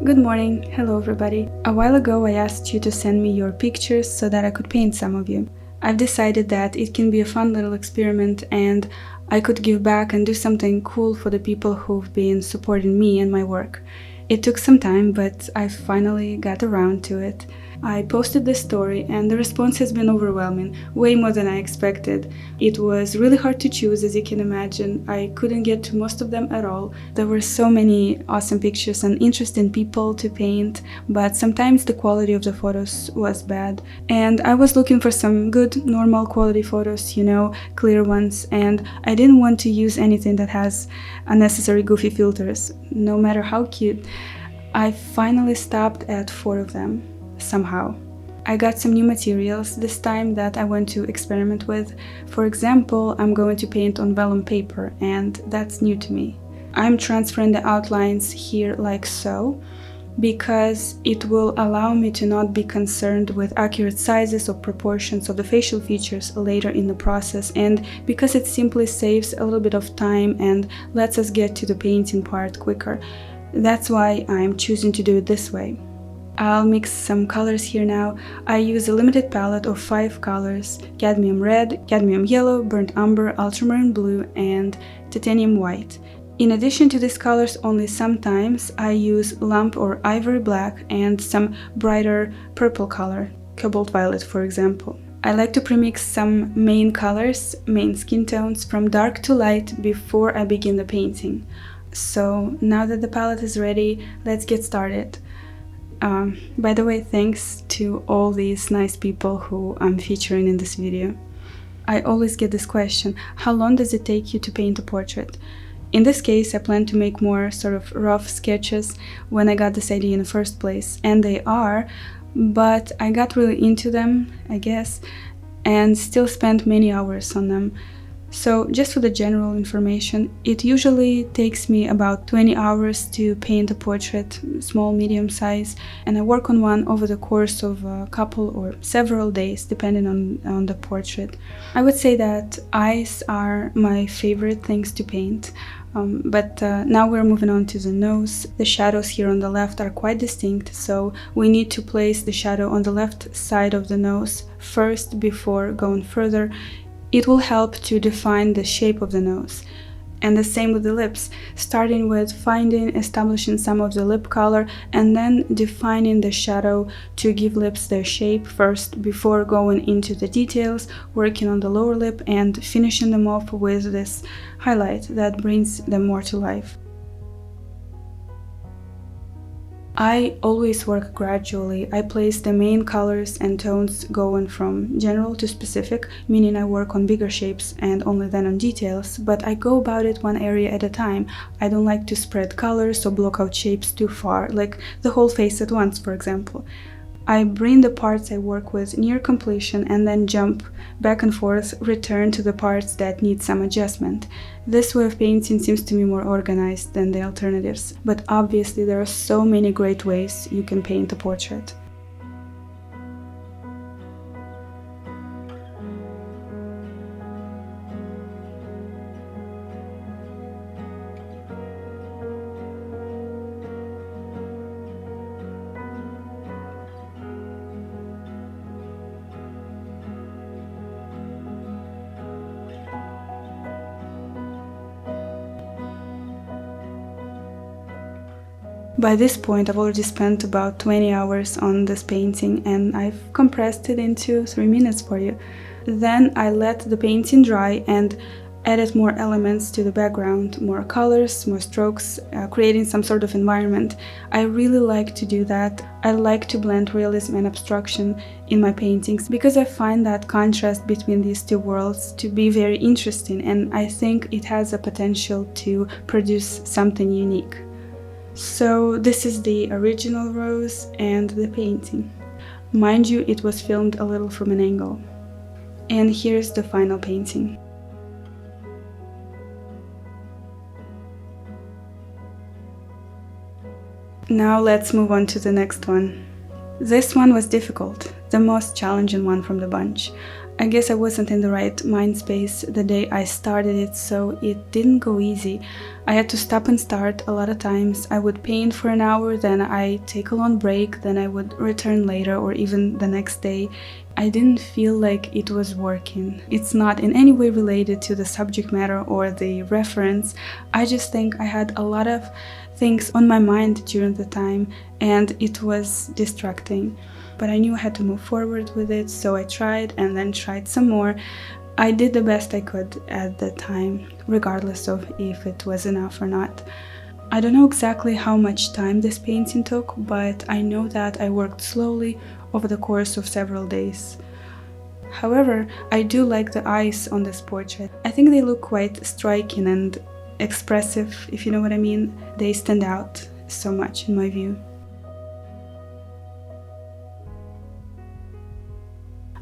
Good morning. Hello everybody. A while ago I asked you to send me your pictures so that I could paint some of you. I've decided that it can be a fun little experiment and I could give back and do something cool for the people who've been supporting me and my work. It took some time, but I finally got around to it. I posted this story and the response has been overwhelming, way more than I expected. It was really hard to choose, as you can imagine. I couldn't get to most of them at all. There were so many awesome pictures and interesting people to paint, but sometimes the quality of the photos was bad. And I was looking for some good, normal quality photos, clear ones, and I didn't want to use anything that has unnecessary goofy filters, no matter how cute. I finally stopped at 4 of them. Somehow. I got some new materials this time that I want to experiment with. For example, I'm going to paint on vellum paper, and that's new to me. I'm transferring the outlines here like so, because it will allow me to not be concerned with accurate sizes or proportions of the facial features later in the process, and because it simply saves a little bit of time and lets us get to the painting part quicker. That's why I'm choosing to do it this way. I'll mix some colors here now. I use a limited palette of 5 colors: cadmium red, cadmium yellow, burnt umber, ultramarine blue, and titanium white. In addition to these colors, only sometimes I use lump or ivory black and some brighter purple color, cobalt violet for example. I like to premix some main colors, main skin tones, from dark to light before I begin the painting. So now that the palette is ready, let's get started. By the way, thanks to all these nice people who I'm featuring in this video. I always get this question: how long does it take you to paint a portrait? In this case, I plan to make more sort of rough sketches when I got this idea in the first place, and they are, but I got really into them, I guess, and still spent many hours on them. So just for the general information, it usually takes me about 20 hours to paint a portrait, small, medium size, and I work on one over the course of a couple or several days, depending on the portrait. I would say that eyes are my favorite things to paint, but now we're moving on to the nose. The shadows here on the left are quite distinct, so we need to place the shadow on the left side of the nose first before going further. It will help to define the shape of the nose. And the same with the lips, starting with establishing some of the lip color and then defining the shadow to give lips their shape first before going into the details, working on the lower lip and finishing them off with this highlight that brings them more to life. I always work gradually. I place the main colors and tones going from general to specific, meaning I work on bigger shapes and only then on details, but I go about it one area at a time. I don't like to spread colors or block out shapes too far, like the whole face at once, for example. I bring the parts I work with near completion and then jump back and forth, return to the parts that need some adjustment. This way of painting seems to me more organized than the alternatives, but obviously there are so many great ways you can paint a portrait. By this point, I've already spent about 20 hours on this painting and I've compressed it into 3 minutes for you. Then I let the painting dry and added more elements to the background, more colors, more strokes, creating some sort of environment. I really like to do that. I like to blend realism and abstraction in my paintings because I find that contrast between these two worlds to be very interesting, and I think it has a potential to produce something unique. So this is the original rose and the painting. Mind you, it was filmed a little from an angle. And here's the final painting. Now let's move on to the next one. This one was difficult, the most challenging one from the bunch. I guess I wasn't in the right mind space the day I started it, so it didn't go easy. I had to stop and start a lot of times. I would paint for an hour, then I take a long break, then I would return later or even the next day. I didn't feel like it was working. It's not in any way related to the subject matter or the reference. I just think I had a lot of things on my mind during the time and it was distracting. But I knew I had to move forward with it, so I tried and then tried some more. I did the best I could at the time, regardless of if it was enough or not. I don't know exactly how much time this painting took, but I know that I worked slowly over the course of several days. However, I do like the eyes on this portrait. I think they look quite striking and expressive, if you know what I mean. They stand out so much in my view.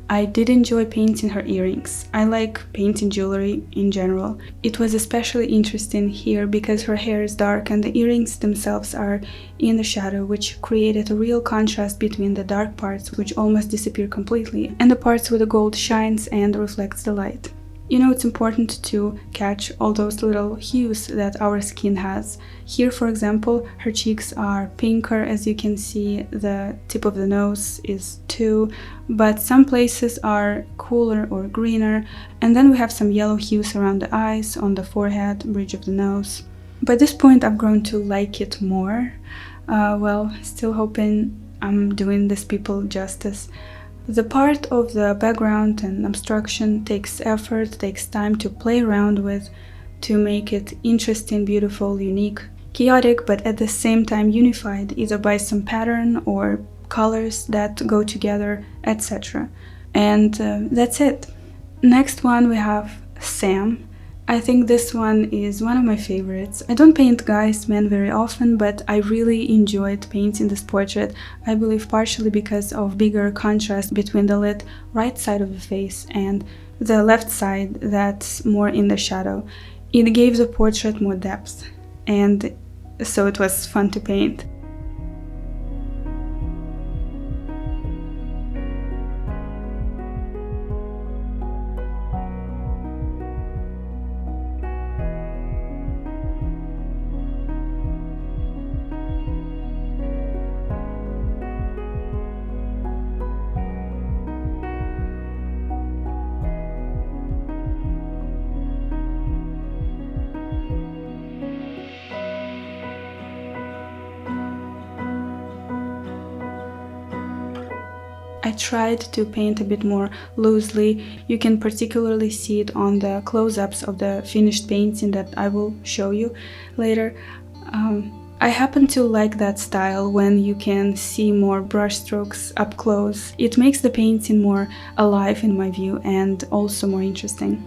I did enjoy painting her earrings. I like painting jewelry in general. It was especially interesting here because her hair is dark and the earrings themselves are in the shadow, which created a real contrast between the dark parts, which almost disappear completely, and the parts where the gold shines and reflects the light. You know, it's important to catch all those little hues that our skin has. Here, for example, her cheeks are pinker, as you can see, the tip of the nose is too, but some places are cooler or greener, and then we have some yellow hues around the eyes, on the forehead, bridge of the nose. By this point, I've grown to like it more. Still hoping I'm doing these people justice. The part of the background and abstraction takes effort, takes time to play around with, to make it interesting, beautiful, unique, chaotic, but at the same time unified, either by some pattern or colors that go together, etc. And that's it. Next one we have Sam. I think this one is one of my favorites. I don't paint guys, men very often, but I really enjoyed painting this portrait, I believe partially because of bigger contrast between the lit right side of the face and the left side that's more in the shadow. It gave the portrait more depth, and so it was fun to paint. I tried to paint a bit more loosely. You can particularly see it on the close-ups of the finished painting that I will show you later. I happen to like that style when you can see more brushstrokes up close. It makes the painting more alive in my view and also more interesting.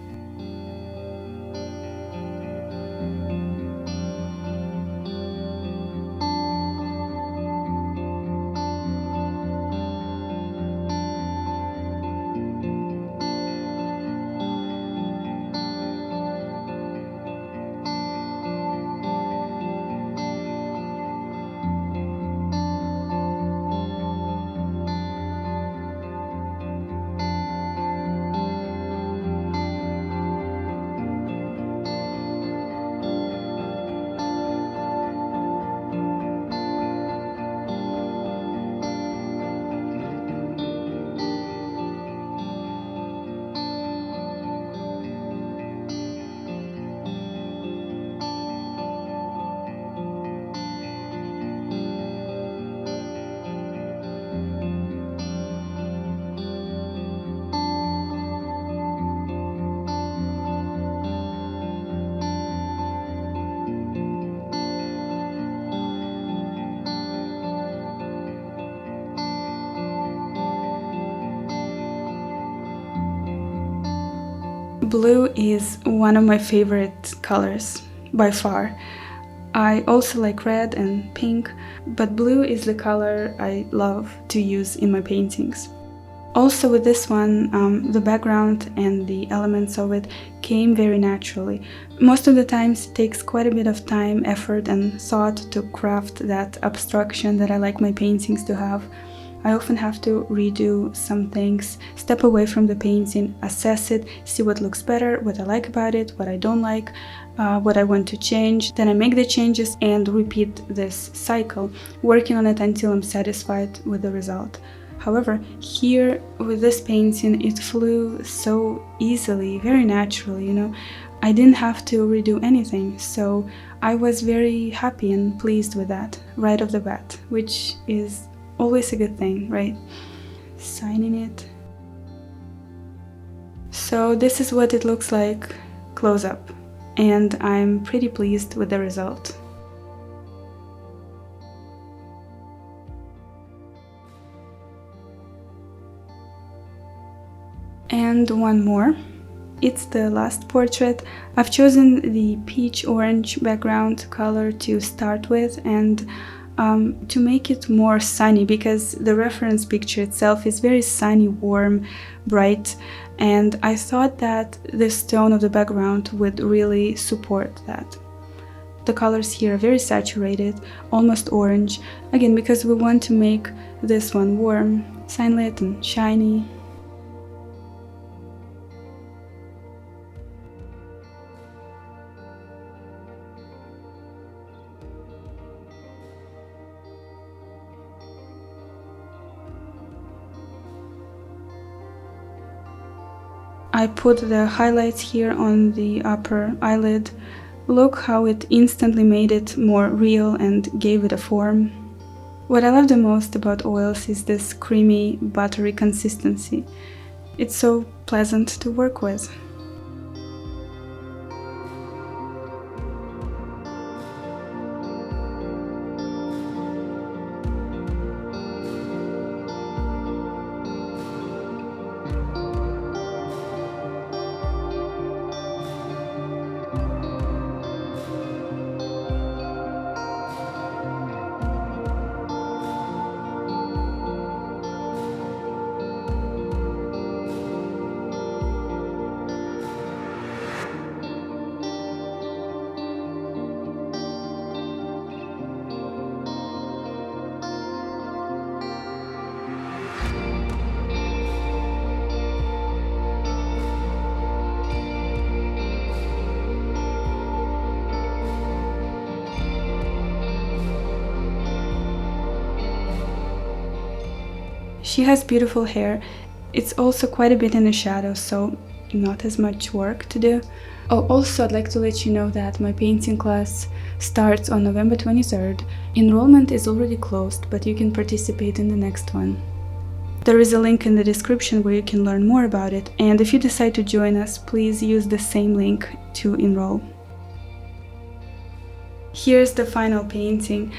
Blue is one of my favorite colors, by far. I also like red and pink, but blue is the color I love to use in my paintings. Also with this one, the background and the elements of it came very naturally. Most of the times it takes quite a bit of time, effort and thought to craft that abstraction that I like my paintings to have. I often have to redo some things, step away from the painting, assess it, see what looks better, what I like about it, what I don't like, what I want to change. Then I make the changes and repeat this cycle, working on it until I'm satisfied with the result. However, here with this painting, it flew so easily, very naturally, you know. I didn't have to redo anything, so I was very happy and pleased with that right off the bat, which is always a good thing, right? Signing it. So this is what it looks like close up, and I'm pretty pleased with the result. And one more. It's the last portrait. I've chosen the peach orange background color to start with, and to make it more sunny, because the reference picture itself is very sunny, warm, bright, and I thought that this tone of the background would really support that. The colors here are very saturated, almost orange, again because we want to make this one warm, sunlit and shiny. I put the highlights here on the upper eyelid. Look how it instantly made it more real and gave it a form. What I love the most about oils is this creamy, buttery consistency. It's so pleasant to work with. She has beautiful hair. It's also quite a bit in the shadow, so not as much work to do. Oh, also I'd like to let you know that my painting class starts on November 23rd. Enrollment is already closed, but you can participate in the next one. There is a link in the description where you can learn more about it, and if you decide to join us, please use the same link to enroll. Here's the final painting.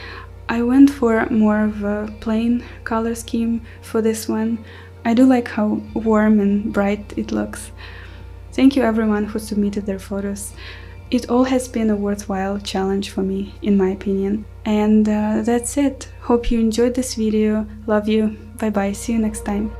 I went for more of a plain color scheme for this one. I do like how warm and bright it looks. Thank you everyone who submitted their photos. It all has been a worthwhile challenge for me, in my opinion. And that's it. Hope you enjoyed this video. Love you. Bye bye. See you next time.